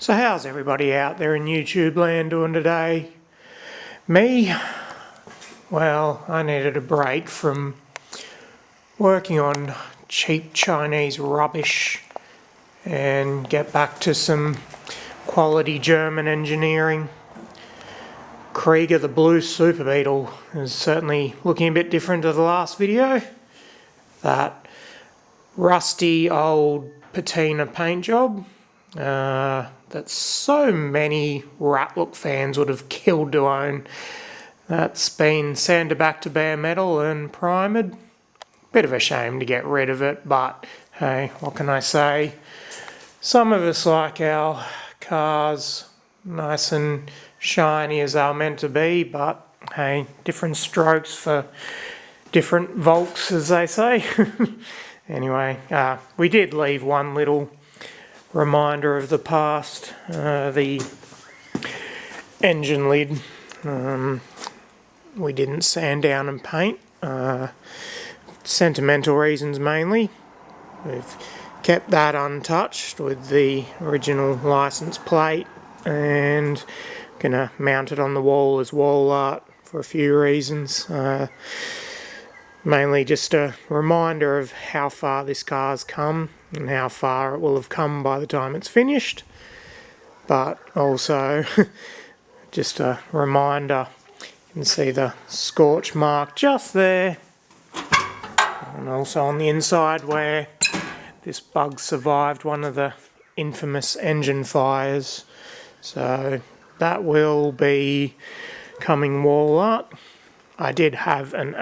So how's everybody out there in YouTube land doing today? Me? Well, I needed a break from working on cheap Chinese rubbish and get back to some quality German engineering. Kreiger the blue super beetle is certainly looking a bit different to the last video. That rusty old patina paint job that so many Ratlook fans would have killed to own. That's been sanded back to bare metal and primed. Bit of a shame to get rid of it, but hey, what can I say? Some of us like our cars nice and shiny as they're meant to be, but hey, different strokes for different Volks, as they say. Anyway, we did leave one little reminder of the past, the engine lid. We didn't sand down and paint, sentimental reasons mainly. We've kept that untouched with the original license plate and gonna mount it on the wall as wall art for a few reasons. Mainly just a reminder of how far this car's come and how far it will have come by the time it's finished, but also just a reminder. You can see the scorch mark just there, and also on the inside where this bug survived one of the infamous engine fires. So that will be coming wall art. I did have an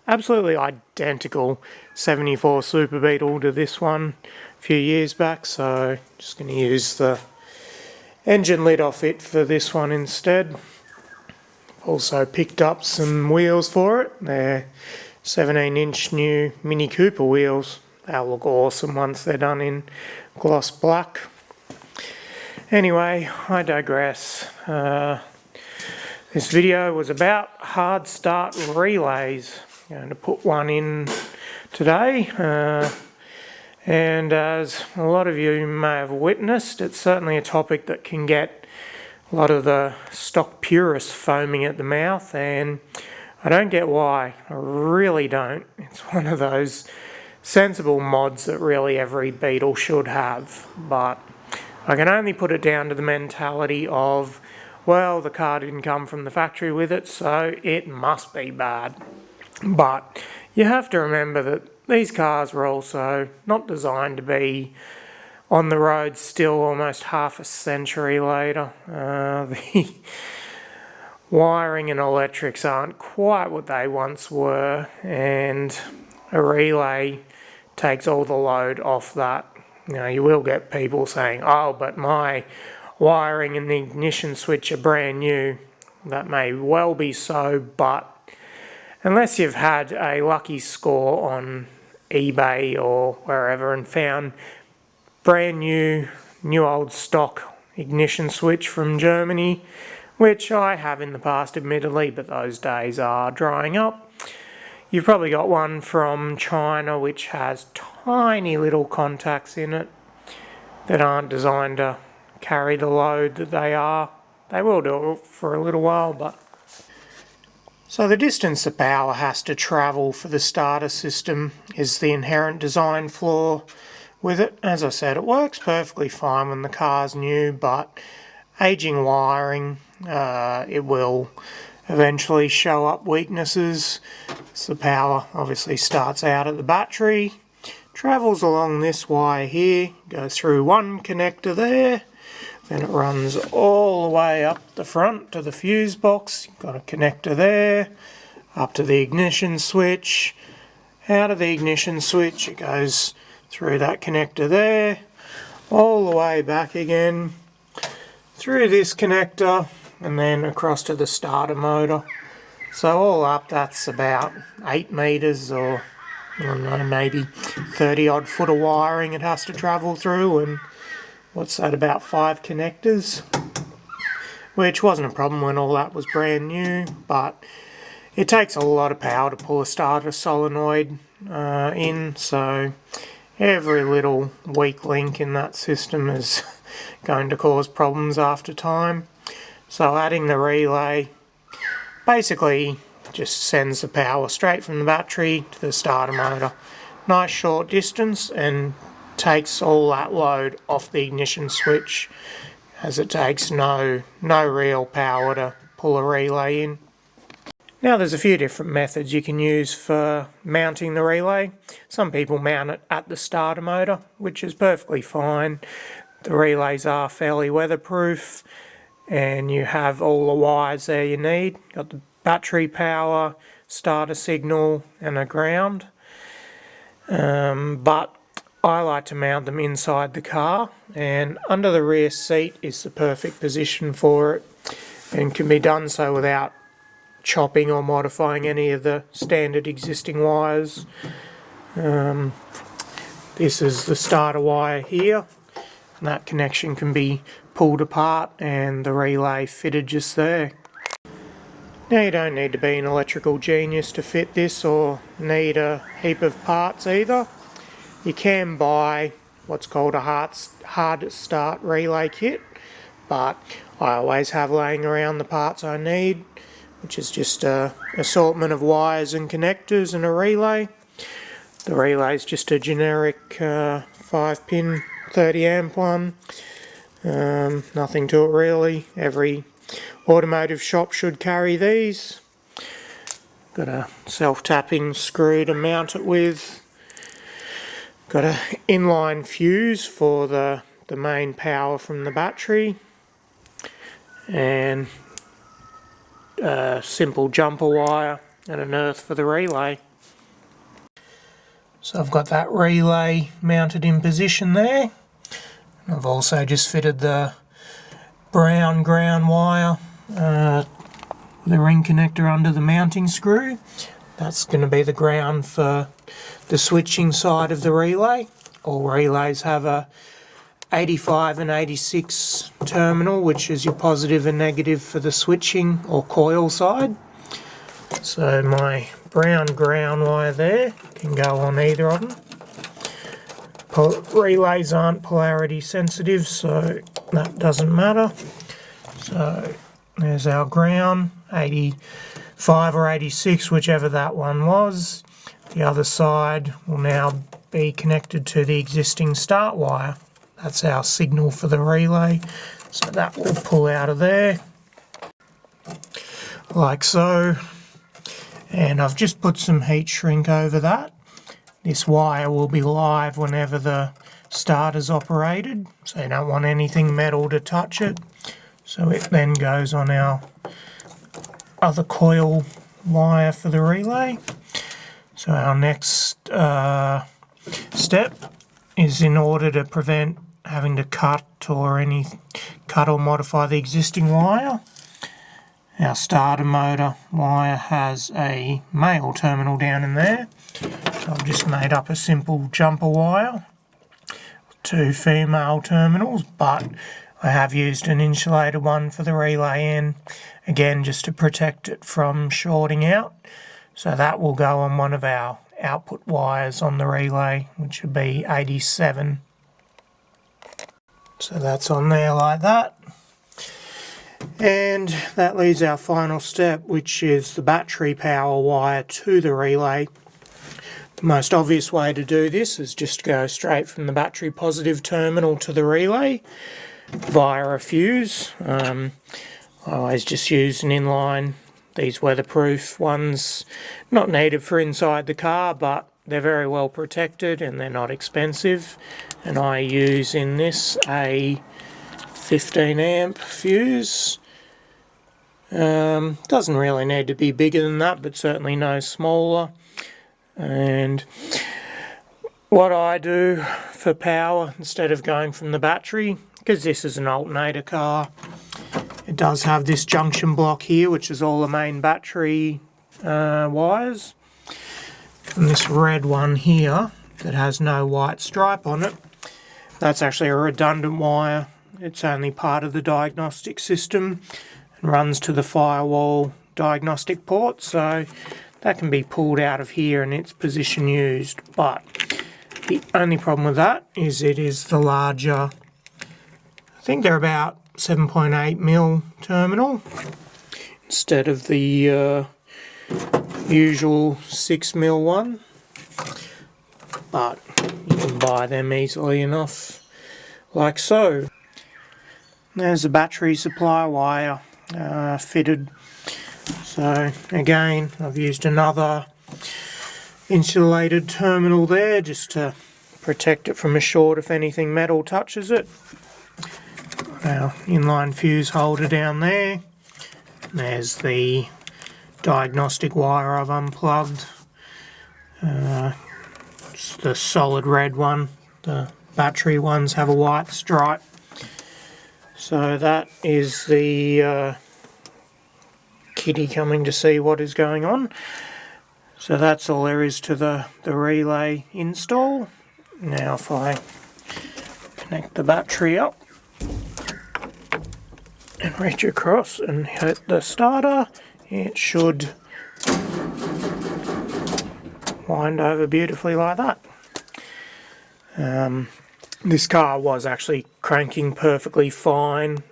absolutely identical 74 Super Beetle to this one a few years back, so just going to use the engine lid off it for this one instead. Also picked up some wheels for it. They're 17-inch new Mini Cooper wheels. They'll look awesome once they're done in gloss black. Anyway, I digress. This video was about hard start relays. I'm going to put one in today, and as a lot of you may have witnessed, it's certainly a topic that can get a lot of the stock purists foaming at the mouth, and I don't get why. I really don't. It's one of those sensible mods that really every Beetle should have, but I can only put it down to the mentality of, well, the car didn't come from the factory with it, so it must be bad. But you have to remember that these cars were also not designed to be on the road still almost half a century later. The wiring and electrics aren't quite what they once were, and a relay takes all the load off that. You know, you will get people saying, oh, but my wiring and the ignition switch are brand new. That may well be so, but unless you've had a lucky score on eBay or wherever and found brand new old stock ignition switch from Germany, which I have in the past admittedly, but those days are drying up. You've probably got one from China which has tiny little contacts in it that aren't designed to carry the load that they are. They will do it for a little while, but... So the distance the power has to travel for the starter system is the inherent design flaw with it. As I said, it works perfectly fine when the car's new, but aging wiring, it will eventually show up weaknesses. So the power obviously starts out at the battery, travels along this wire here, goes through one connector there, then it runs all the way up the front to the fuse box. You've got a connector there, up to the ignition switch. Out of the ignition switch, it goes through that connector there, all the way back again, through this connector, and then across to the starter motor. So all up, that's about 8 meters, or I don't know, maybe 30 odd foot of wiring it has to travel through, and what's that, about 5 connectors, which wasn't a problem when all that was brand new, but it takes a lot of power to pull a starter solenoid in, so every little weak link in that system is going to cause problems after time. So adding the relay basically just sends the power straight from the battery to the starter motor. Nice short distance, and takes all that load off the ignition switch, as it takes no real power to pull a relay in. Now there's a few different methods you can use for mounting the relay. Some people mount it at the starter motor, which is perfectly fine. The relays are fairly weatherproof, and you have all the wires there you need. Got the battery power, starter signal and a ground. But I like to mount them inside the car, and under the rear seat is the perfect position for it, and can be done so without chopping or modifying any of the standard existing wires. This is the starter wire here, and that connection can be pulled apart and the relay fitted just there. Now you don't need to be an electrical genius to fit this, or need a heap of parts either. You can buy what's called a hard start relay kit, but I always have laying around the parts I need, which is just an assortment of wires and connectors and a relay. The relay is just a generic 5-pin 30 amp one. Nothing to it really. Every automotive shop should carry these. Got a self-tapping screw to mount it with. Got an inline fuse for the main power from the battery, and a simple jumper wire and an earth for the relay. So I've got that relay mounted in position there. I've also just fitted the brown ground wire with a ring connector under the mounting screw. That's going to be the ground for the switching side of the relay. All relays have a 85 and 86 terminal, which is your positive and negative for the switching or coil side. So my brown ground wire there can go on either of them. Relays aren't polarity sensitive, so that doesn't matter. So there's our ground, 85 or 86, whichever that one was. The other side will now be connected to the existing start wire. That's our signal for the relay, so that will pull out of there, like so. And I've just put some heat shrink over that. This wire will be live whenever the starter's operated, so you don't want anything metal to touch it. So it then goes on our other coil wire for the relay. So our next step is, in order to prevent having to cut or modify the existing wire, our starter motor wire has a male terminal down in there. So I've just made up a simple jumper wire, 2 female terminals, but I have used an insulated one for the relay end, again just to protect it from shorting out. So that will go on one of our output wires on the relay, which would be 87. So that's on there like that. And that leaves our final step, which is the battery power wire to the relay. The most obvious way to do this is just go straight from the battery positive terminal to the relay via a fuse. I always just use an inline. These weatherproof ones, not needed for inside the car, but they're very well protected and they're not expensive. And I use in this a 15 amp fuse. Doesn't really need to be bigger than that, but certainly no smaller. And what I do for power, instead of going from the battery, because this is an alternator car, it does have this junction block here, which is all the main battery wires. And this red one here that has no white stripe on it, that's actually a redundant wire. It's only part of the diagnostic system and runs to the firewall diagnostic port, so that can be pulled out of here and its position used. But the only problem with that is it is the larger think they're about 7.8mm terminal instead of the usual 6mm one, but you can buy them easily enough like so. There's the battery supply wire fitted. So again, I've used another insulated terminal there just to protect it from a short if anything metal touches it. Our inline fuse holder down there. There's the diagnostic wire I've unplugged. It's the solid red one. The battery ones have a white stripe. So that is the kitty coming to see what is going on. So that's all there is to the relay install. Now if I connect the battery up and reach across and hit the starter, it should wind over beautifully like that. This car was actually cranking perfectly fine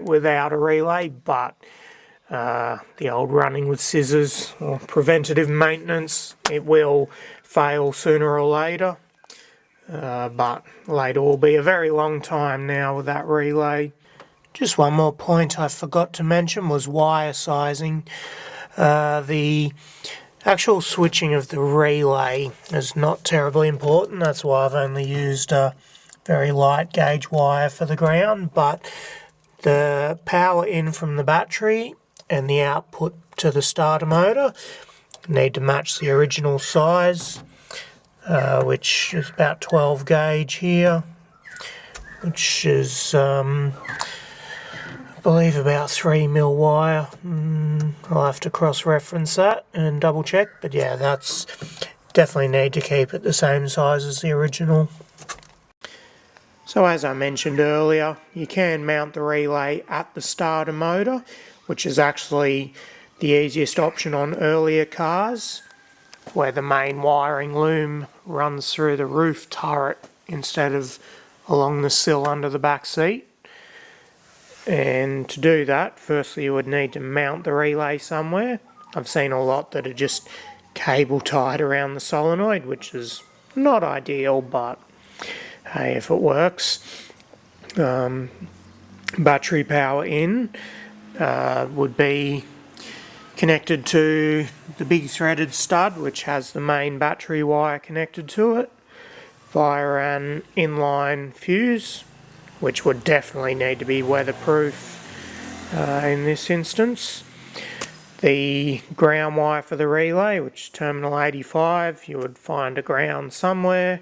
without a relay, but the old running with scissors or preventative maintenance, it will fail sooner or later. But later will be a very long time now with that relay. Just one more point I forgot to mention was wire sizing. The actual switching of the relay is not terribly important. That's why I've only used a very light gauge wire for the ground, but the power in from the battery and the output to the starter motor need to match the original size, which is about 12 gauge here, which is I believe about 3mm wire. I'll have to cross-reference that and double check, but yeah, that's definitely need to keep it the same size as the original. So as I mentioned earlier, you can mount the relay at the starter motor, which is actually the easiest option on earlier cars, where the main wiring loom runs through the roof turret instead of along the sill under the back seat. And to do that, firstly you would need to mount the relay somewhere. I've seen a lot that are just cable tied around the solenoid, which is not ideal, but hey, if it works. Battery power in would be connected to the big threaded stud, which has the main battery wire connected to it, via an inline fuse, which would definitely need to be weatherproof in this instance. The ground wire for the relay, which is terminal 85, you would find a ground somewhere.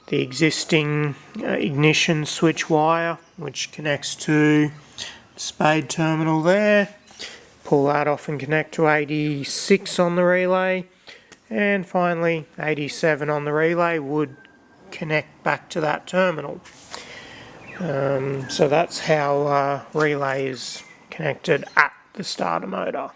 The existing ignition switch wire, which connects to the spade terminal there. Pull that off and connect to 86 on the relay. And finally, 87 on the relay would connect back to that terminal. So that's how relay is connected at the starter motor.